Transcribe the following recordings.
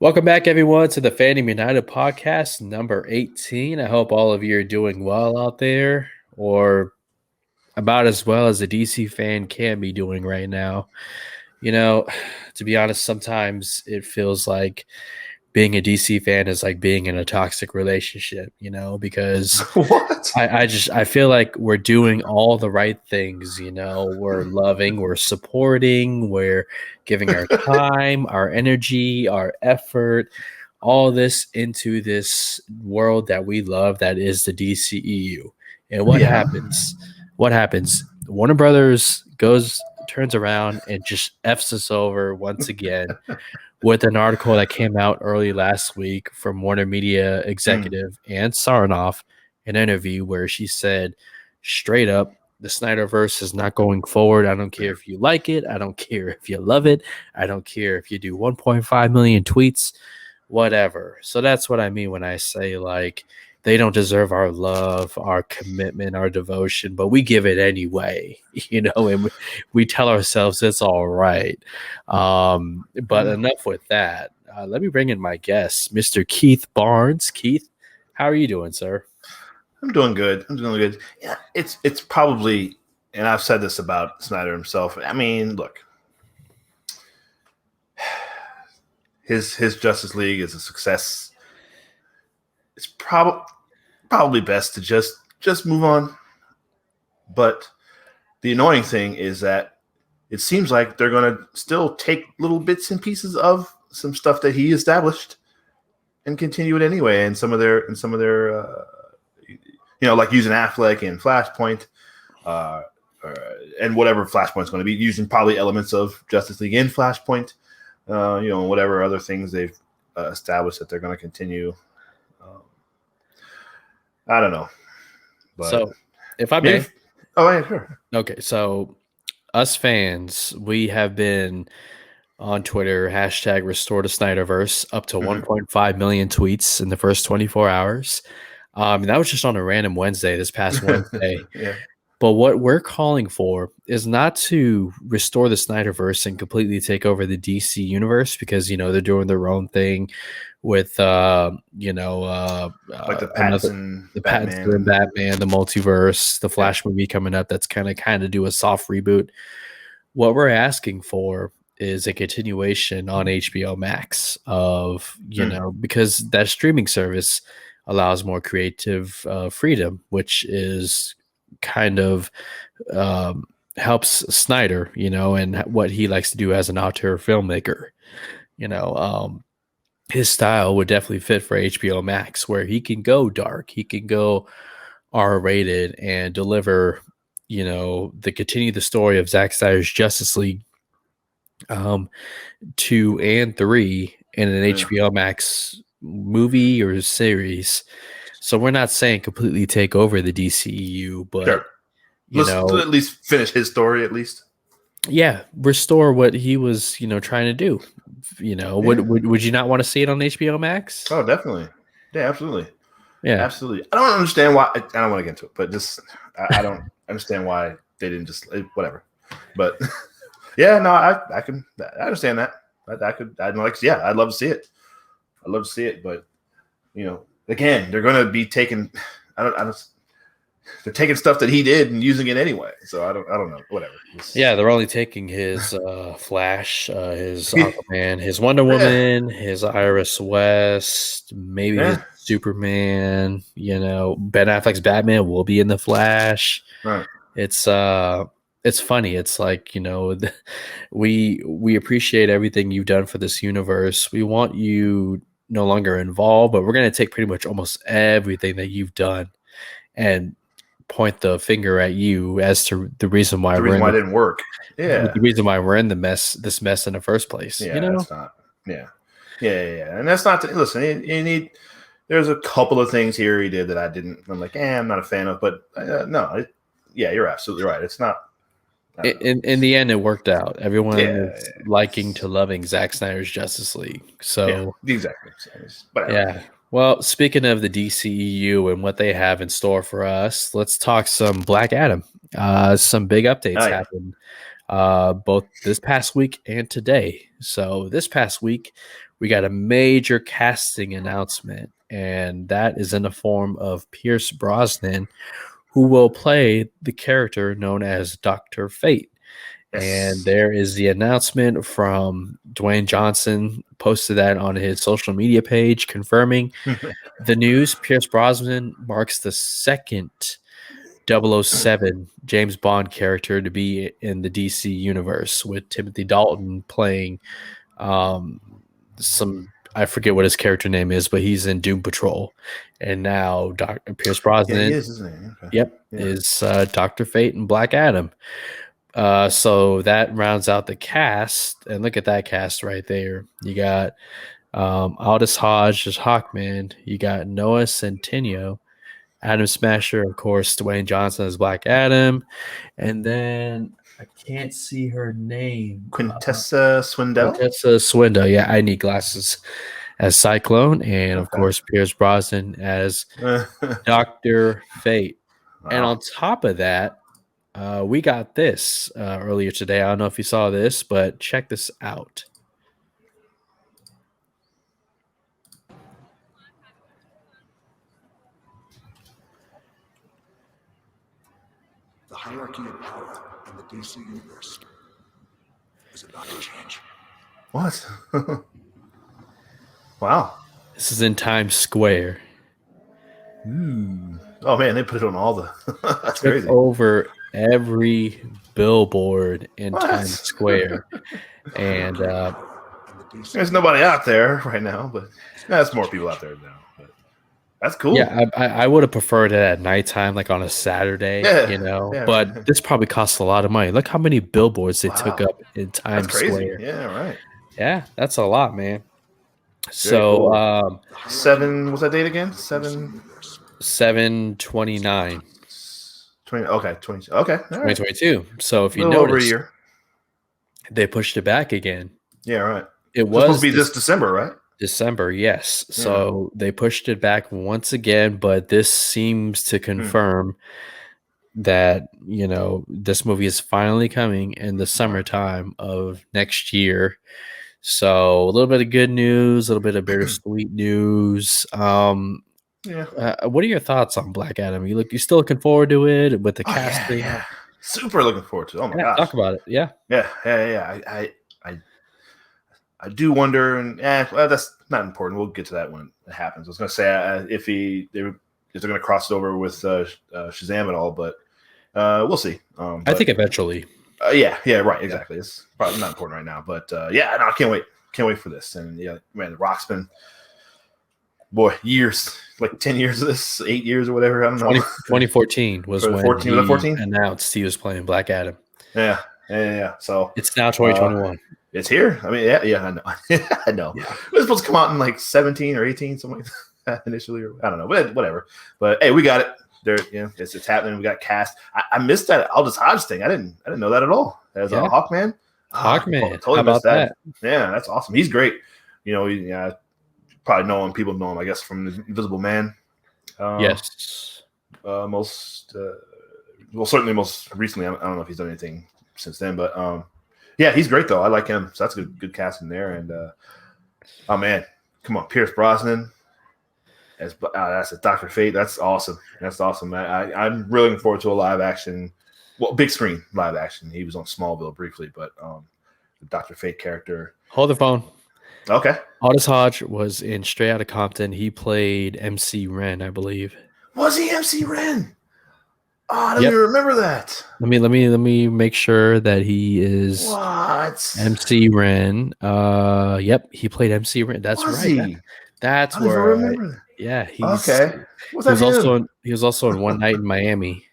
Welcome back, everyone, to the Fandom United podcast, number 18. I hope all of you are doing well out there, or about as well as a DC fan can be doing right now. You know, to be honest, sometimes it feels like being a DC fan is like being in a toxic relationship, because What? I feel like we're doing all the right things, we're loving, we're supporting, we're giving our time, our energy, our effort, all this into this world that we love that is the DCEU. And what Yeah. happens? What happens? Warner Brothers turns around and just F's us over once again with an article that came out early last week from Warner Media executive Ann Sarnoff, an interview where she said straight up, the SnyderVerse is not going forward. I don't care if you like it. I don't care if you love it. I don't care if you do 1.5 million tweets, whatever. So that's what I mean when I say, like, they don't deserve our love, our commitment, our devotion, but we give it anyway, and we tell ourselves it's all right. But enough with that. Let me bring in my guest, Mr. Keith Barnes. Keith, how are you doing, sir? I'm doing good. Yeah, it's probably, and I've said this about Snyder himself. I mean, look, his Justice League is a success. It's probably best to just move on. But the annoying thing is that it seems like they're going to still take little bits and pieces of some stuff that he established and continue it anyway. And some of their like using Affleck in Flashpoint, and whatever Flashpoint's going to be, using probably elements of Justice League in Flashpoint, whatever other things they've established that they're going to continue. I don't know. But so, if I may. Oh, yeah, sure. Okay, so us fans, we have been on Twitter, hashtag Restore the SnyderVerse, up to 1.5 million tweets in the first 24 hours. That was just on a random Wednesday, this past Wednesday. Yeah. But what we're calling for is not to restore the SnyderVerse and completely take over the DC universe, because, they're doing their own thing with, like the Pattinson, the Batman, the multiverse, the Flash movie coming up that's kind of do a soft reboot. What we're asking for is a continuation on HBO Max of, because that streaming service allows more creative freedom, which is kind of helps Snyder, and what he likes to do as an auteur filmmaker. His style would definitely fit for HBO Max, where he can go dark, he can go R-rated and deliver, continue the story of Zack Snyder's Justice League 2 and 3 in an HBO Max movie or series. So we're not saying completely take over the DCEU, but sure. Let's at least finish his story, at least. Yeah, restore what he was, trying to do. Would you not want to see it on HBO Max? Oh, definitely. Yeah, absolutely. Yeah, absolutely. I don't understand why. I don't want to get into it, but just I don't understand why they didn't just whatever. But yeah, no, I understand that. I'd love to see it. I'd love to see it, but again, they're going to be taking. They're taking stuff that he did and using it anyway. So I don't know. Whatever. Yeah, they're only taking his Flash, his Aquaman, his Wonder Woman, his Iris West, maybe his Superman. Ben Affleck's Batman will be in the Flash. Right. It's funny. It's like, we appreciate everything you've done for this universe. We want you no longer involved, but we're going to take pretty much almost everything that you've done and point the finger at you as to the reason why it didn't work. Yeah, the reason why we're in this mess in the first place. Yeah, that's not. Yeah, and that's not. Listen, you need. There's a couple of things here he did that I'm like, I'm not a fan of. But no, you're absolutely right. It's not. In the end, it worked out. Everyone is liking to loving Zack Snyder's Justice League. So exactly. Yeah. Well, speaking of the DCEU and what they have in store for us, let's talk some Black Adam. Some big updates happened both this past week and today. So this past week, we got a major casting announcement, and that is in the form of Pierce Brosnan, who will play the character known as Dr. Fate. And Yes. there is the announcement from Dwayne Johnson, posted that on his social media page, confirming the news. Pierce Brosnan marks the second 007 James Bond character to be in the DC universe, with Timothy Dalton playing some, I forget what his character name is, but he's in Doom Patrol. And now Pierce Brosnan, Yeah, he is, isn't he? Okay. yep, Yeah. is Dr. Fate and Black Adam. So that rounds out the cast, and look at that cast right there. You got Aldous Hodge as Hawkman. You got Noah Centineo, Adam Smasher, of course, Dwayne Johnson as Black Adam, and then I can't see her name. Quintessa Swindell. Quintessa Swindell. Yeah, I need glasses, as Cyclone, and of Okay. course Pierce Brosnan as Dr. Fate. Wow. And on top of that, we got this earlier today. I don't know if you saw this, but check this out. The hierarchy of power in the DC universe is about to change. What? Wow. This is in Times Square. Oh man, they put it on all the. That's Took crazy. over every billboard in What? Times Square. And There's nobody out there right now, but there's more people out there now. But that's cool. yeah, I would have preferred it at nighttime, like on a Saturday, Yeah, you know. yeah. But this probably costs a lot of money. Look how many billboards they took Wow. up in Times That's crazy. Square. Yeah, right. Yeah, that's a lot, man. So cool. 7. What's that date again? 7/29. 20. Okay, 20. Okay, all right. 2022. So if A you little over a notice, year. they pushed it back again. Yeah, right. It It's supposed was to be this December, right? December, yes. So they pushed it back once again, but this seems to confirm that, you know, this movie is finally coming in the summertime of next year. So a little bit of good news, a little bit of bittersweet news. Yeah. What are your thoughts on Black Adam? You still looking forward to it with the Oh, casting? yeah. Super looking forward to it. Oh my Yeah, gosh. talk about it. Yeah. Yeah. I do wonder, and well, that's not important. We'll get to that when it happens. I was going to say if they're going to cross it over with Shazam at all, but we'll see. I think eventually. Yeah, right, exactly. It's probably not important right now, but yeah, no, I can't wait for this. And yeah, man, The Rock's been years, like 10 years of this, 8 years or whatever. I don't know. 2014 was when 14, was that 14? Announced he was playing Black Adam. Yeah. So It's now 2021. It's here. I mean, yeah, I know. I know. Yeah. It was supposed to come out in like 17 or 18, something like that initially. Or, I don't know, but whatever. But hey, we got it. There, it's happening. We got cast. I missed that Aldous Hodge thing. I didn't know that at all. As Hawkman. Hawkman. Totally How about missed that. Yeah, that's awesome. He's great. You know, probably know him. People know him, I guess, from the Invisible Man. Yes. Certainly most recently. I don't know if he's done anything since then, but yeah, he's great though. I like him. So that's good casting there. And oh man, come on, Pierce Brosnan that's a Dr. Fate. That's awesome. I'm really looking forward to a live action, big screen live action. He was on Smallville briefly, but the Dr. Fate character. Hold the phone. Okay. Aldous Hodge was in Straight Outta Compton. He played MC Ren, I believe. Was he MC Ren? Oh, I don't even remember that. Let me make sure that he is What? MC Ren. Yep, he played MC Ren. That's Was right. he? That's I don't where. remember that. Yeah, he's Okay. He was also in One Night in Miami.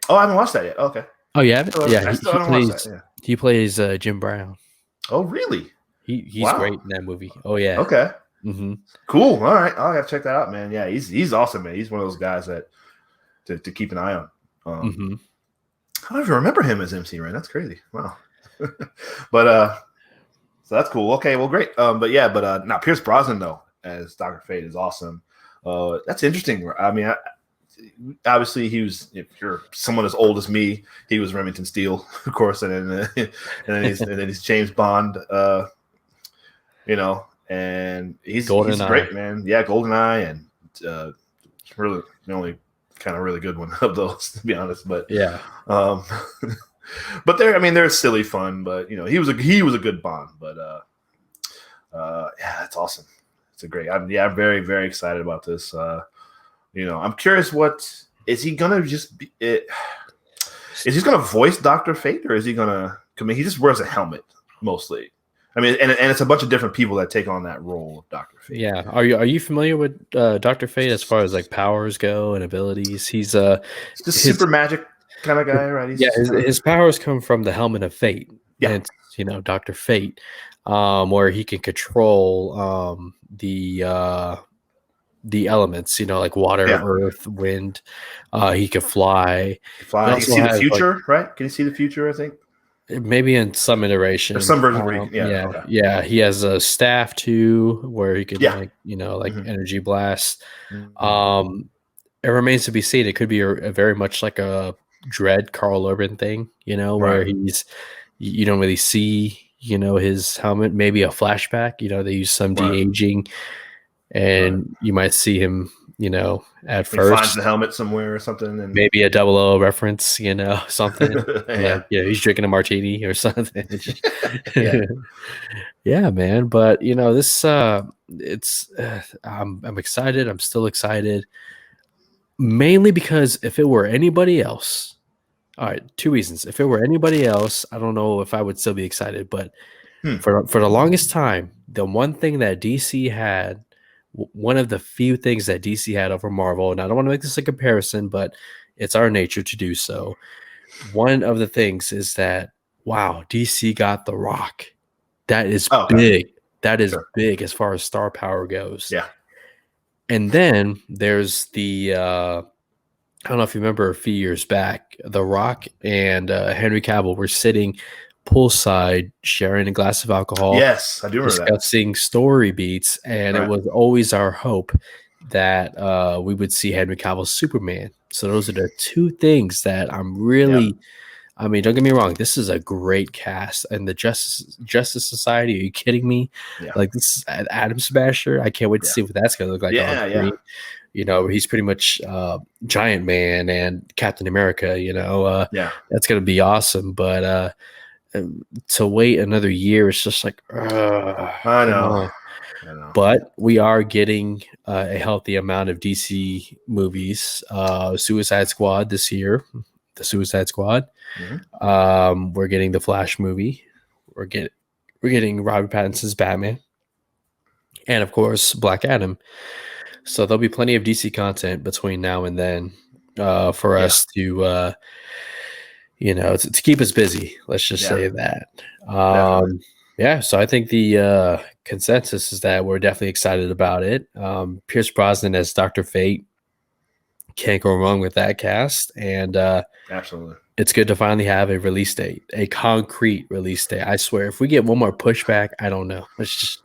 Oh, I haven't watched that yet. Okay. Oh, you haven't? Yeah, I still haven't watched that. Yeah. He plays Jim Brown. Oh, really? He's great in that movie. Oh yeah. Okay. Mm-hmm. Cool. All right. I'll have to check that out, man. Yeah, he's awesome, man. He's one of those guys that to keep an eye on. I don't even remember him as MC Ren. That's crazy. Wow. But so that's cool. Okay, well, great. Now Pierce Brosnan though as Dr. Fate is awesome. That's interesting. I mean, obviously he was. If you're someone as old as me, he was Remington Steele, of course, and then he's James Bond. And he's great, man. Yeah, GoldenEye, and really the only kind of really good one of those, to be honest. But yeah, but they're silly fun. But he was a good Bond. But yeah, that's awesome. It's a great. I'm very, very excited about this. I'm curious, what is he gonna just be? Is he gonna voice Dr. Fate, or is he gonna? I mean, he just wears a helmet mostly. I mean, and it's a bunch of different people that take on that role of Dr. Fate. Yeah. Are you familiar with Dr. Fate as far as like powers go and abilities? He's just super magic kind of guy, right? His powers come from the helmet of fate. Yeah. And it's, Dr. Fate, where he can control the elements, like water, earth, wind. He can fly. He can see the future, right? Can you see the future, I think? Maybe in some iteration. Or some version where he has a staff too, where he could energy blast. Mm-hmm. It remains to be seen. It could be a very much like a Dread Carl Urban thing, where you don't really see, his helmet. Maybe a flashback. They use some de-aging, and you might see him, at first. He finds the helmet somewhere or something. And maybe a 000 reference, something. He's drinking a martini or something. Yeah, man. But, this, it's, I'm excited. I'm still excited. Mainly because if it were anybody else, all right, two reasons. If it were anybody else, I don't know if I would still be excited. But for the longest time, the one thing that DC had, one of the few things that DC had over Marvel, and I don't want to make this a comparison, but it's our nature to do so. One of the things is that, wow, DC got The Rock. That is big. That is big as far as star power goes. Yeah. And then there's the, I don't know if you remember a few years back, The Rock and Henry Cavill were sitting poolside, sharing a glass of alcohol. Yes, I do remember discussing story beats, and it was always our hope that we would see Henry Cavill's Superman. So those are the two things that I'm really. I mean, don't get me wrong. This is a great cast, and the Justice Society. Are you kidding me? Yeah. Like, this is Atom Smasher. I can't wait to see what that's going to look like. He's pretty much Giant Man and Captain America. That's going to be awesome. But to wait another year, it's just like, I know. But we are getting a healthy amount of DC movies. Suicide Squad this year, the Suicide Squad. Mm-hmm. We're getting the Flash movie. We're getting Robert Pattinson's Batman, and of course Black Adam. So there'll be plenty of DC content between now and then for us to. To keep us busy. Let's just say that. So I think the consensus is that we're definitely excited about it. Pierce Brosnan as Dr. Fate. Can't go wrong with that cast. And absolutely, it's good to finally have a release date, a concrete release date. I swear, if we get one more pushback, I don't know. It's just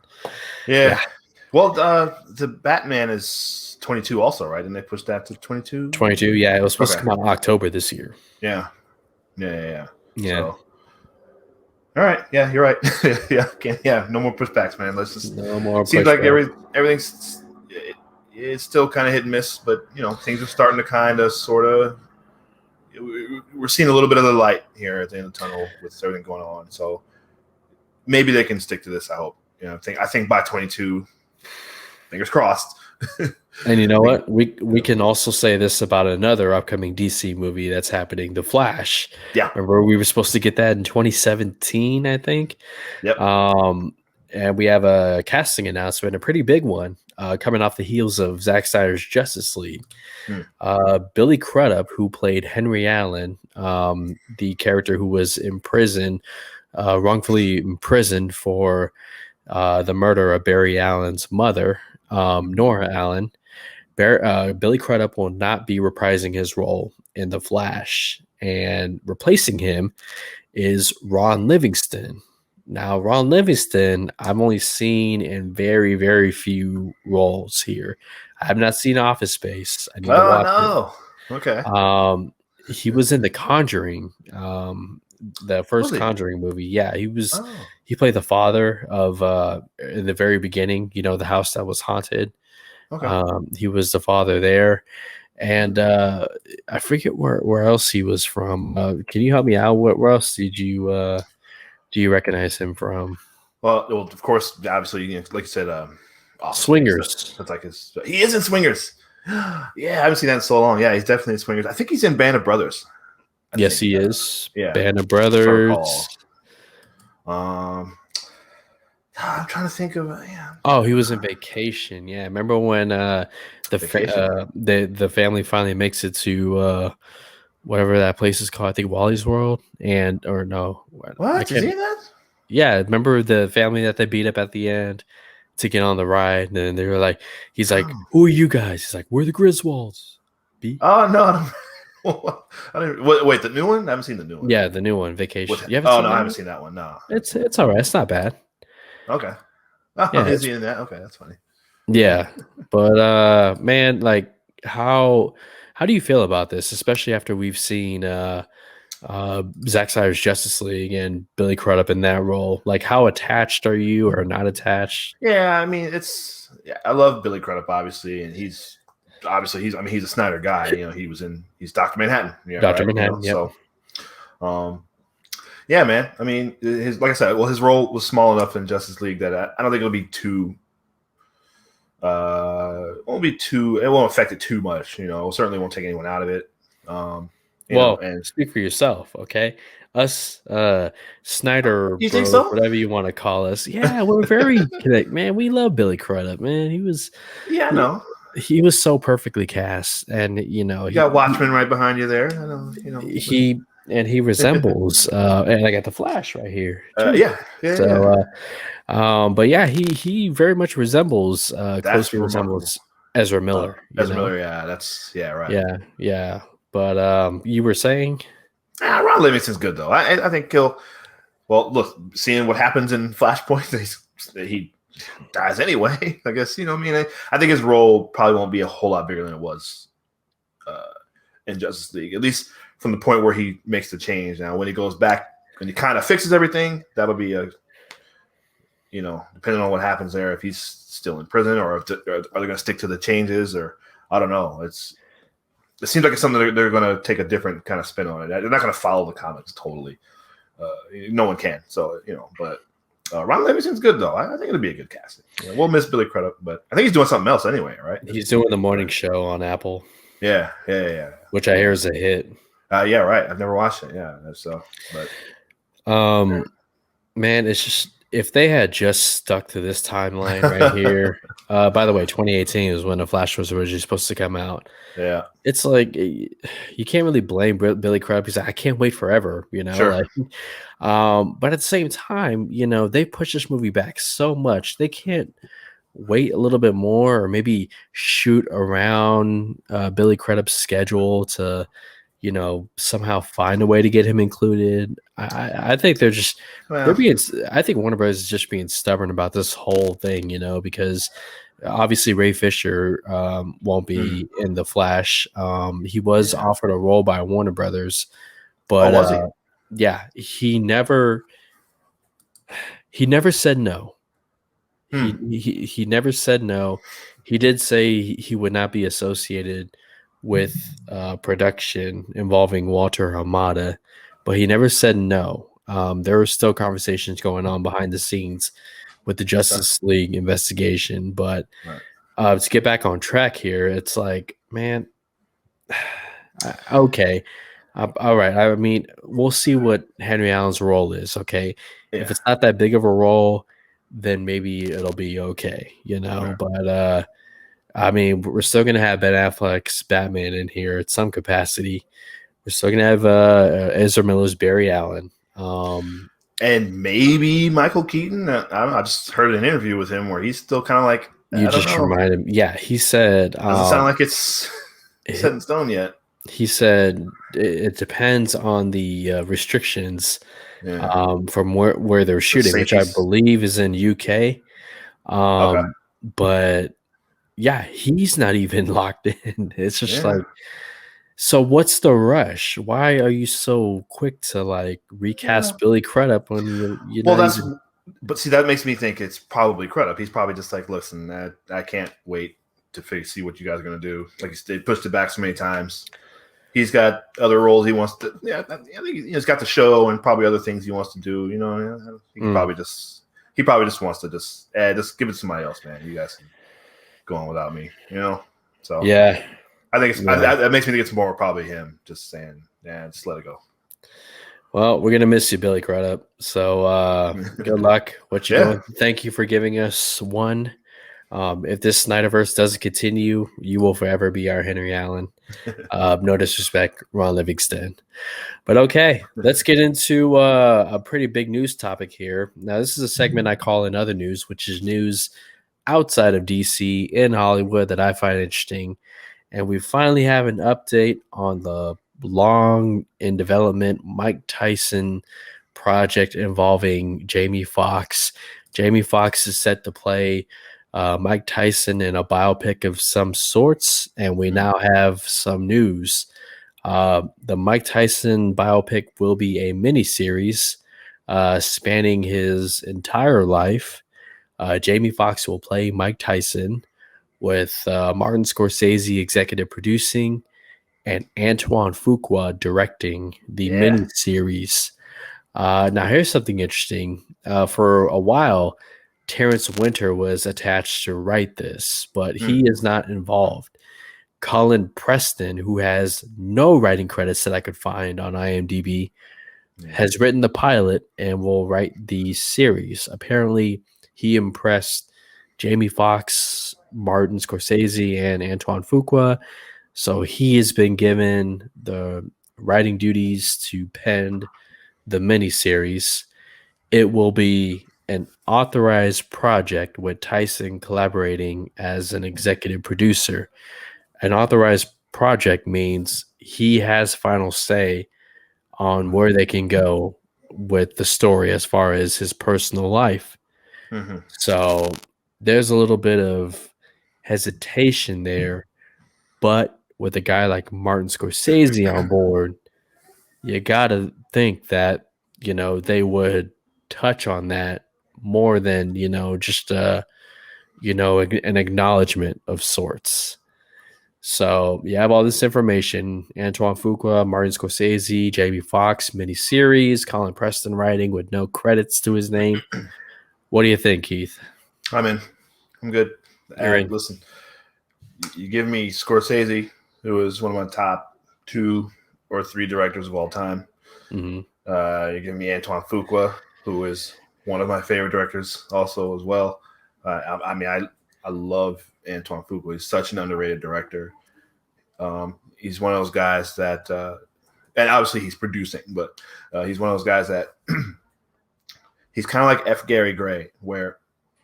Well, the Batman is 22 also, right? And they pushed that to 22? 22, yeah. It was supposed to come out in October this year. Yeah. So, all right. Yeah, you're right. No more pushbacks, man. Let's just. No more. Seems like everything's it's still kind of hit and miss, but things are starting to kind of sort of. We're seeing a little bit of the light here at the end of the tunnel with everything going on. So maybe they can stick to this. I hope. I think by 22, fingers crossed. And you know what? We can also say this about another upcoming DC movie that's happening, The Flash. Yeah. Remember we were supposed to get that in 2017, I think. Yep. And we have a casting announcement, a pretty big one, coming off the heels of Zack Snyder's Justice League. Billy Crudup, who played Henry Allen, the character who was in prison, wrongfully imprisoned for the murder of Barry Allen's mother, Nora Allen. Billy Crudup will not be reprising his role in The Flash, and replacing him is Ron Livingston. Now, Ron Livingston, I've only seen in very, very few roles here. I have not seen Office Space. I need to watch Oh no. Okay. it. He was in The Conjuring, the first Was he? Conjuring movie. Yeah, he was. Oh. He played the father of in the very beginning. You know, the house that was haunted. Okay. He was the father there, and I forget where else he was from. Can you help me out? Where else did you do you recognize him from? Well, of course, obviously, like you said, Office Swingers. Space, that's like his. He is in Swingers. Yeah, I haven't seen that in so long. Yeah, he's definitely in Swingers. I think he's in Band of Brothers. Yes, he is. Yeah. Band of If I Brothers. recall. I'm trying to think of. Yeah. Oh, he was in Vacation. Yeah, remember when the family finally makes it to whatever that place is called? I think Wally's World, or no? What is he in that? Yeah, remember the family that they beat up at the end to get on the ride, and then they were like, he's like, "Who are you guys?" He's like, "We're the Griswolds." Oh no! I don't, wait, the new one? I haven't seen the new one. Yeah, the new one, Vacation. I haven't seen that one. No, it's all right. It's not bad. Okay. Oh, Yeah, is he in that? Okay, that's funny. Yeah, but man, like how do you feel about this, especially after we've seen Zack Snyder's Justice League and Billy Crudup in that role? Like, how attached are you or not attached? Yeah, I mean, I love Billy Crudup, obviously, and he's a Snyder guy. You know, he's Dr. Manhattan. Yeah, Dr. right? Manhattan. You know, so, yeah, man. I mean, like I said, his role was small enough in Justice League that I don't think it'll be too. It won't affect it too much. You know, it certainly won't take anyone out of it. And speak for yourself, okay? Us, Snyder, you think so? Whatever you want to call us. Yeah, we're very connected, man. We love Billy Crudup, man. He was, I know. He was so perfectly cast, and you know, you got Watchmen right behind you there. I know, you know. He resembles, and I got the Flash right here. But yeah, he very much resembles, closely resembles Ezra Miller. Miller, yeah, right. Yeah. But you were saying, Ron Livingston's good though. I think he'll. Well, look, seeing what happens in Flashpoint, he dies anyway. I guess I think his role probably won't be a whole lot bigger than it was in Justice League, at least from the point where he makes the change. Now, when he goes back and he kind of fixes everything, that'll be depending on what happens there, if he's still in prison or are they going to stick to the changes, or I don't know. It seems like it's something they're going to take a different kind of spin on it. They're not going to follow the comics totally. No one can. So, but Ron Livingston's good, though. I think it'll be a good casting. We'll miss Billy Crudup, but I think he's doing something else anyway, right? He's doing the morning show on Apple. Yeah. Which I hear is a hit. Yeah, right. I've never watched it. Yeah, so, but man, it's just, if they had just stuck to this timeline right here. By the way, 2018 is when The Flash was originally supposed to come out. Yeah, it's like you can't really blame Billy Crudup. He's like, I can't wait forever, Sure. But at the same time, they pushed this movie back so much, they can't wait a little bit more, or maybe shoot around Billy Crudup's schedule to somehow find a way to get him included. I think they're being. I think Warner Bros. Is just being stubborn about this whole thing, because obviously Ray Fisher won't be in The Flash. He was offered a role by Warner Brothers, but was he? Yeah, he never said no. He never said no. He did say he would not be associated with production involving Walter Hamada, but he never said no. There were still conversations going on behind the scenes with the Justice League investigation, but to get back on track here, it's like, man, okay, all right. I mean, we'll see what Henry Allen's role is. Okay, if it's not that big of a role, then maybe it'll be okay, But I mean, we're still going to have Ben Affleck's Batman in here at some capacity. We're still going to have Ezra Miller's Barry Allen. And maybe Michael Keaton. I just heard an interview with him where he's still kind of like, reminded him. Yeah, he said. Doesn't sound like it's set in stone yet. He said it depends on the restrictions from where they're shooting, which I believe is in UK. Okay. But yeah, he's not even locked in. It's just Yeah. like, so what's the rush? Why are you so quick to like recast Yeah. Billy Crudup when you're Well, not that's. even? But see, that makes me think it's probably Crudup. He's probably just like, listen, I can't wait to see what you guys are gonna do. Like they pushed it back so many times. He's got other roles he wants to. Yeah, I think he's got the show and probably other things he wants to do. You know, he probably just wants to just give it to somebody else, man. You guys can go on without me. You know, so Yeah. I think it's Yeah. that makes me think it's more probably him just saying, yeah, just let it go. Well, we're gonna miss you, Billy Crudup. So good luck. What you Yeah. doing? Thank you for giving us one. If this SnyderVerse doesn't continue, you will forever be our Henry Allen. No disrespect, Ron Livingston. But okay, let's get into a pretty big news topic here. Now, this is a segment I call In Other News, which is news outside of DC in Hollywood that I find interesting. And we finally have an update on the long in development Mike Tyson project involving Jamie Foxx. Jamie Foxx is set to play Mike Tyson in a biopic of some sorts, and we now have some news. The Mike Tyson biopic will be a miniseries spanning his entire life. Jamie Foxx will play Mike Tyson, with Martin Scorsese executive producing and Antoine Fuqua directing the miniseries. Now, here's something interesting. For a while, Terrence Winter was attached to write this, but he is not involved. Colin Preston, who has no writing credits that I could find on IMDb, has written the pilot and will write the series. Apparently, he impressed Jamie Foxx, Martin Scorsese, and Antoine Fuqua. So he has been given the writing duties to pen the miniseries. It will be an authorized project with Tyson collaborating as an executive producer. An authorized project means he has final say on where they can go with the story as far as his personal life. Mm-hmm. So there's a little bit of hesitation there, but with a guy like Martin Scorsese on board, you got to think that, they would touch on that more than, just an acknowledgement of sorts. So you have all this information: Antoine Fuqua, Martin Scorsese, Jamie Foxx miniseries, Colin Preston writing with no credits to his name. What do you think, Keith? I'm in. I'm good. You're in. Listen, you give me Scorsese, who is one of my top 2 or 3 directors of all time. Mm-hmm. You give me Antoine Fuqua, who is one of my favorite directors also as well. I love Antoine Fuqua. He's such an underrated director. He's one of those guys that, and obviously he's producing, but he's one of those guys that he's kind of like F. Gary Gray, where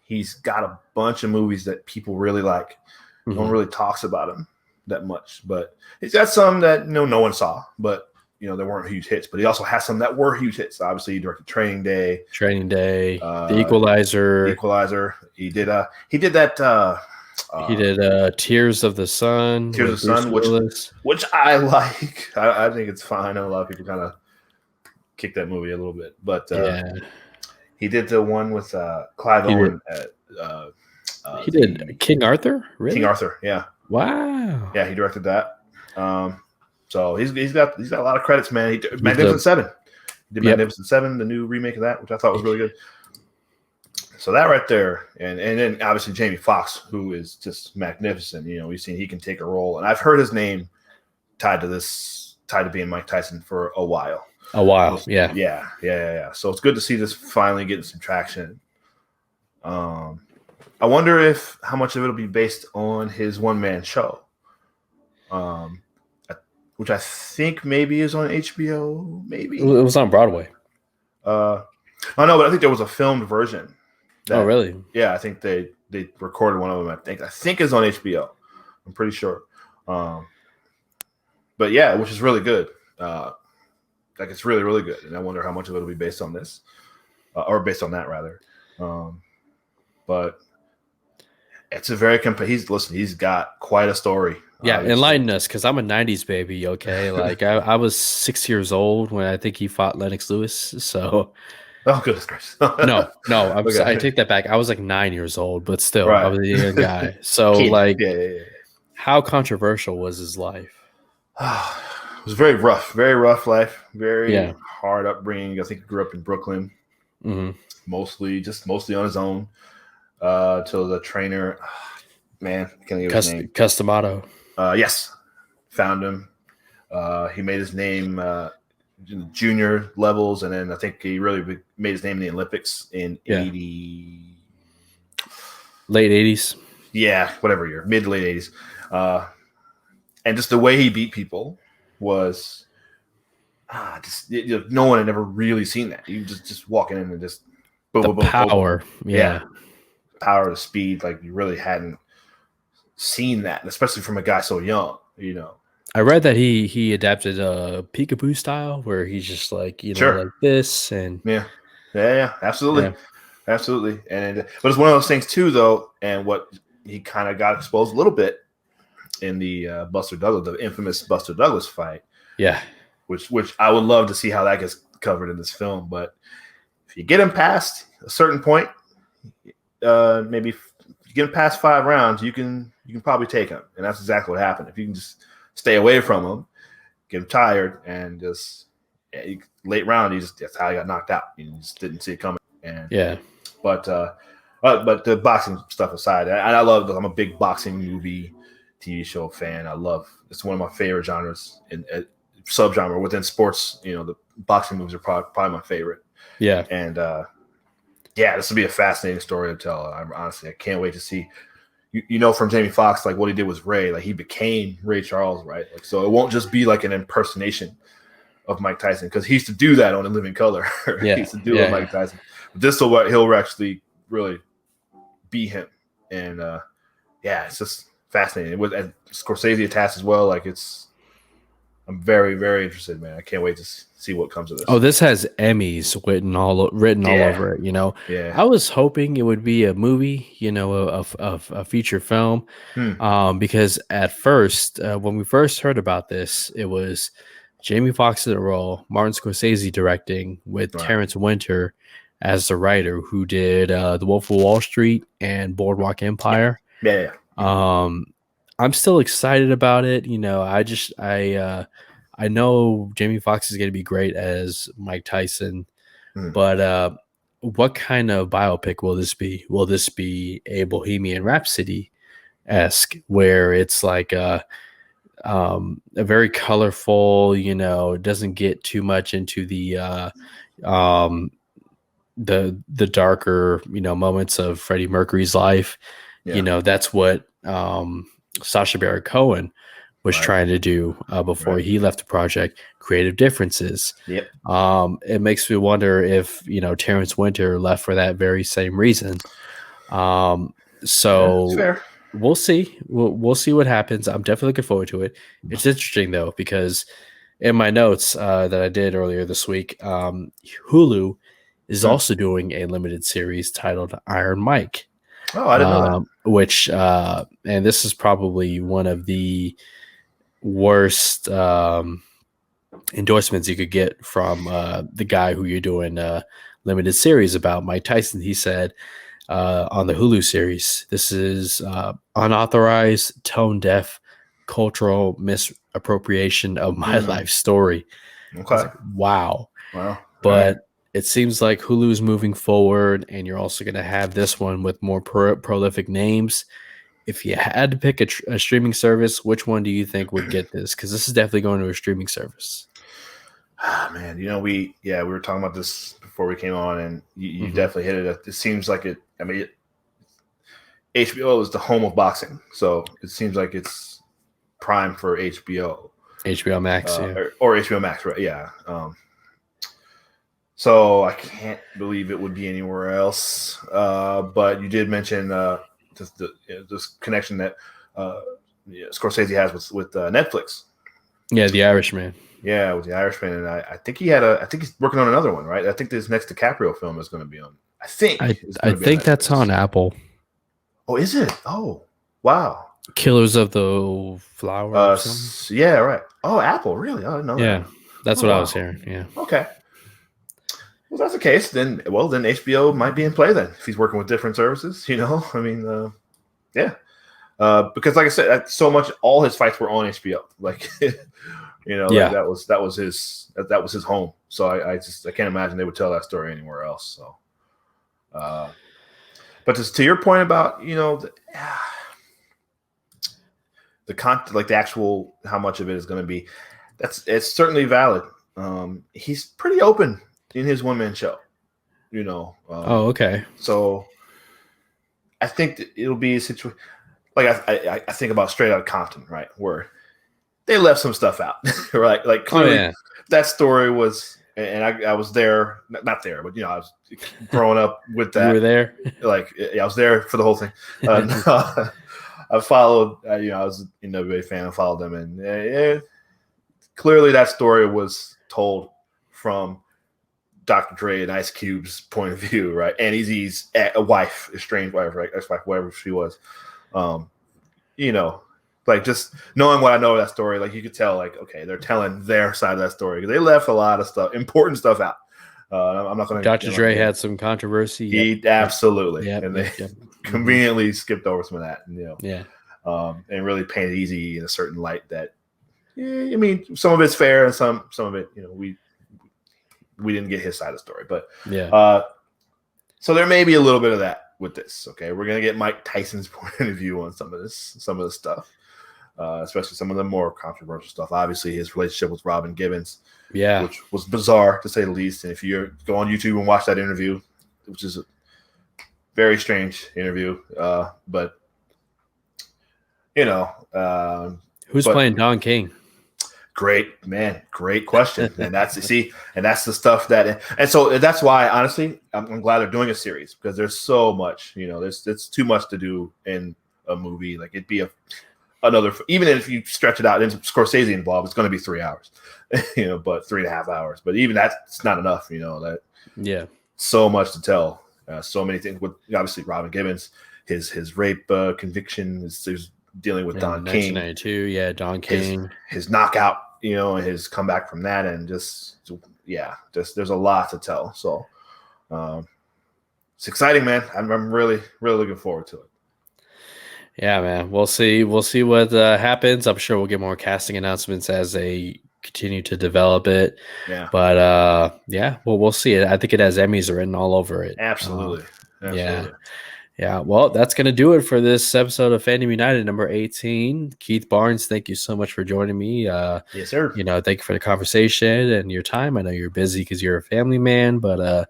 he's got a bunch of movies that people really like. Mm-hmm. No one really talks about him that much, but he's got some that no one saw, but there weren't huge hits. But he also has some that were huge hits. Obviously, he directed Training Day, The Equalizer. He did that. He did Tears of the Sun. Tears of the Sun, which I like. I think it's fine. I know a lot of people kind of kick that movie a little bit, but he did the one with Clive Owen. He did King Arthur. Really? King Arthur. Yeah. Wow. Yeah, he directed that. So he's got a lot of credits, man. He did Magnificent Seven. He did Magnificent Seven, the new remake of that, which I thought was really good. So that right there, and then obviously Jamie Foxx, who is just magnificent. We've seen he can take a role, and I've heard his name tied to being Mike Tyson for a while. Yeah. So it's good to see this finally getting some traction. I wonder how much of it'll be based on his one-man show, which I think maybe is on HBO. Maybe it was on Broadway. I know, but I think there was a filmed version. Oh, really? Yeah, I think they recorded one of them. I think is on HBO. I'm pretty sure. But yeah, which is really good. It's really, really good. And I wonder how much of it will be based on this, or based on that rather. it's a very he's got quite a story. Yeah, enlighten us, because I'm a '90s baby. Okay, like I was 6 years old when I think he fought Lennox Lewis. So Oh, goodness gracious. no, I Okay. take that back. I was like 9 years old, but still, I Right. was a young guy. So Kid. like, Yeah. how controversial was his life? It was very rough life, very Yeah. hard upbringing. I think he grew up in Brooklyn, Hmm. mostly on his own. Till the trainer, man, I can't give his name. Customato. Yes, found him. He made his name in the junior levels, and then I think he really made his name in the Olympics in '80. Late 80s. Yeah, whatever year, mid to late '80s. And just the way he beat people was no one had ever really seen that. You just walking in and just boom, The boom, boom, power. boom. Yeah. Power to speed, like you really hadn't seen that, especially from a guy so young. I read that he adapted a peekaboo style where he's just like, Sure. like this, and Yeah, absolutely. Yeah. Absolutely. But it's one of those things too, though, and what he kind of got exposed a little bit in the the infamous Buster Douglas fight. Yeah. Which I would love to see how that gets covered in this film. But if you get him past a certain point, maybe if you get him past 5 rounds, you can probably take him, and that's exactly what happened. If you can just stay away from him, get him tired, and just late round, that's how he got knocked out. You just didn't see it coming. And Yeah. but the boxing stuff aside, I'm a big boxing movie, TV show fan. It's one of my favorite genres in subgenre within sports. The boxing movies are probably my favorite. Yeah. And this will be a fascinating story to tell. I can't wait to see. From Jamie Foxx, like what he did with Ray, like he became Ray Charles, right? Like, so it won't just be like an impersonation of Mike Tyson, because he used to do that on In Living Color. Yeah. He used to do it with Mike Tyson. But this will what he'll actually really be him. And it's just fascinating. With Scorsese attached as well, like I'm very, very interested, man. I can't wait to see what comes of this. Oh, this has Emmys written all over it. Yeah. I was hoping it would be a movie, a feature film, because at first, when we first heard about this, it was Jamie Foxx in the role, Martin Scorsese directing, with Terrence Winter as the writer, who did The Wolf of Wall Street and Boardwalk Empire. Yeah. I'm still excited about it. I know Jamie Foxx is going to be great as Mike Tyson, but what kind of biopic will this be? Will this be a Bohemian Rhapsody-esque, where it's like a very colorful, doesn't get too much into the darker, moments of Freddie Mercury's life. Yeah. That's what Sacha Baron Cohen was trying to do before he left the project. Creative differences. Yep. It makes me wonder if Terrence Winter left for that very same reason. So it's fair. We'll see. We'll see what happens. I'm definitely looking forward to it. It's interesting though, because in my notes that I did earlier this week, Hulu is also doing a limited series titled Iron Mike. Oh, I didn't know that. Which and this is probably one of the worst endorsements you could get from the guy who you're doing a limited series about, Mike Tyson. He said on the Hulu series, this is unauthorized, tone deaf, cultural misappropriation of my life story. Okay. Like, wow. But it seems like Hulu is moving forward, and you're also going to have this one with more prolific names. If you had to pick a streaming service, which one do you think would get this? Because this is definitely going to a streaming service. Man, we were talking about this before we came on, and you definitely hit it. It seems like it. I mean, HBO is the home of boxing, so it seems like it's prime for HBO. HBO Max, or HBO Max, right? Yeah. So I can't believe it would be anywhere else. But you did mention this connection that Scorsese has with Netflix. Yeah, The Irishman. Yeah, with The Irishman, and I think he's working on another one, right? I think this next DiCaprio film is going to be on. I think that's on Apple. Oh, is it? Oh, wow. Killers of the Flower. Or something? Yeah, right. Oh, Apple, really? I didn't know Yeah, that. that's Oh, what I wow. was hearing. Yeah. Okay. Well, if that's the case, then HBO might be in play then if he's working with different services. I mean, yeah. Because like I said, so much all his fights were on HBO. Like, like that was his home. So I can't imagine they would tell that story anywhere else. So, but just to your point about the content, like the actual how much of it is going to be, it's certainly valid. He's pretty open in his one-man show. Oh, okay. So I think that it'll be a situation like I think about Straight Outta Compton, right, where they left some stuff out, right? Like clearly that story was, and I was there, not there, but I was growing up with that. You were there? Like, I was there for the whole thing. I followed, I was an NWA fan. I followed them, and clearly that story was told from Dr. Dre and Ice Cube's point of view, right? And Eazy's wife, estranged wife, right? Ex-wife, whatever she was. Like just knowing what I know of that story, like you could tell, like, okay, they're telling their side of that story because they left a lot of stuff, important stuff out. I'm not going to. Dr. Dre had some controversy. He absolutely, yep. And they conveniently skipped over some of that, and really painted Eazy in a certain light that, I mean, some of it's fair and some of it, we didn't get his side of the story, but so there may be a little bit of that with this. Okay, we're gonna get Mike Tyson's point of view on some of this stuff, especially some of the more controversial stuff. Obviously, his relationship with Robin Gibbons, which was bizarre to say the least. And if you go on YouTube and watch that interview, which is a very strange interview, but who's playing Don King? Great question. And that's the stuff and so that's why, honestly, I'm glad they're doing a series, because there's so much, it's too much to do in a movie. Like, it'd be another, even if you stretch it out and Scorsese involved, it's going to be 3 hours, but 3.5 hours. But even that's not enough, so much to tell, so many things with obviously Robin Gibbons, his rape conviction, his dealing with Don King, 1992, Don King, his knockout, and his comeback from that, and just there's a lot to tell. So it's exciting, man. I'm really, really looking forward to it. Yeah, man. We'll see what happens. I'm sure we'll get more casting announcements as they continue to develop it. Yeah. But we'll see it. I think it has Emmys written all over it. Absolutely. Yeah, well, that's going to do it for this episode of Fandom United number 18. Keith Barnes, thank you so much for joining me. Yes, sir. Thank you for the conversation and your time. I know you're busy because you're a family man, but,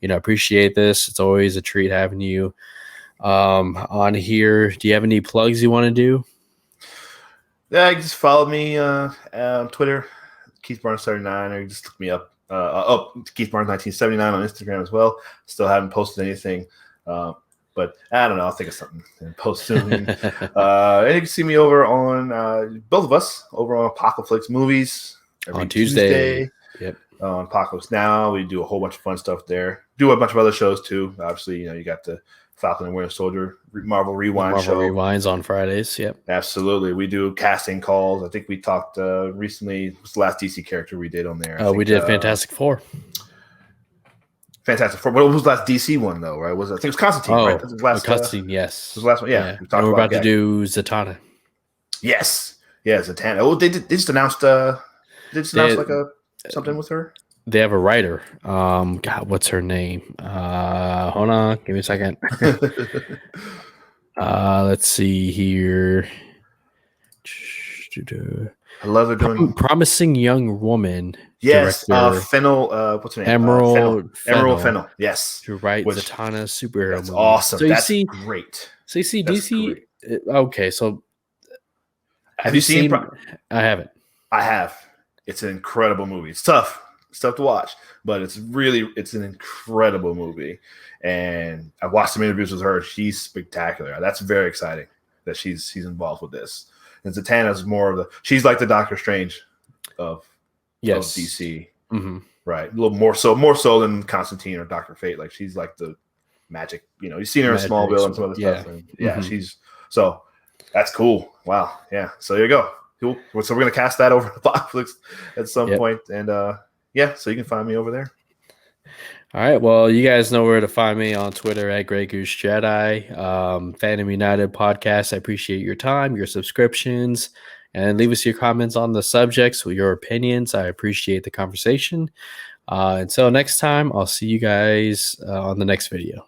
appreciate this. It's always a treat having you on here. Do you have any plugs you want to do? Yeah, you just follow me on Twitter, Keith Barnes 79, or you just look me up. Keith Barnes 1979 on Instagram as well. Still haven't posted anything. But I don't know. I'll think of something and post soon. And you can see me over on both of us over on Apocalypse Movies on Tuesday. Yep. On Apocalypse Now, we do a whole bunch of fun stuff there. Do a bunch of other shows too. Obviously, you got the Falcon and Winter Soldier Marvel Rewind show. Marvel Rewinds on Fridays. Yep. Absolutely. We do casting calls. I think we talked recently. What's the last DC character we did on there? We did Fantastic Four. Fantastic Four. What was the last DC one though? Right? I think it was Constantine. Right? That was last, Constantine. Yes. It was the last one. Yeah. We're about to do Zatanna. Yes. Yeah, Zatanna. Oh, they just announced. They just announced something with her. They have a writer. God, what's her name? Hold on, give me a second. Let's see here. I love it doing Promising Young Woman. Yes, Fennel. What's her name? Emerald Fennel. Yes, to write Zatanna superhero. That's movie. awesome. So that's great. So you see, DC. Okay, so have you seen? I haven't. I have. It's an incredible movie. It's tough. It's tough to watch, but it's an incredible movie. And I've watched some interviews with her. She's spectacular. That's very exciting that she's involved with this. And Zatanna's she's like the Doctor Strange of DC. Mm-hmm. Right. A little more so than Constantine or Dr. Fate. Like, she's like the Magic. You know, you've seen her in Magic, Smallville and some other yeah. stuff. And yeah, Mhm. she's so that's cool. Wow. Yeah. So there you go. Cool. So we're gonna cast that over to Netflix at some point. And yeah, so you can find me over there. All right. Well, you guys know where to find me on Twitter at Grey Goose Jedi. Phantom United podcast. I appreciate your time, your subscriptions, and leave us your comments on the subjects, your opinions. I appreciate the conversation. Until next time, I'll see you guys on the next video.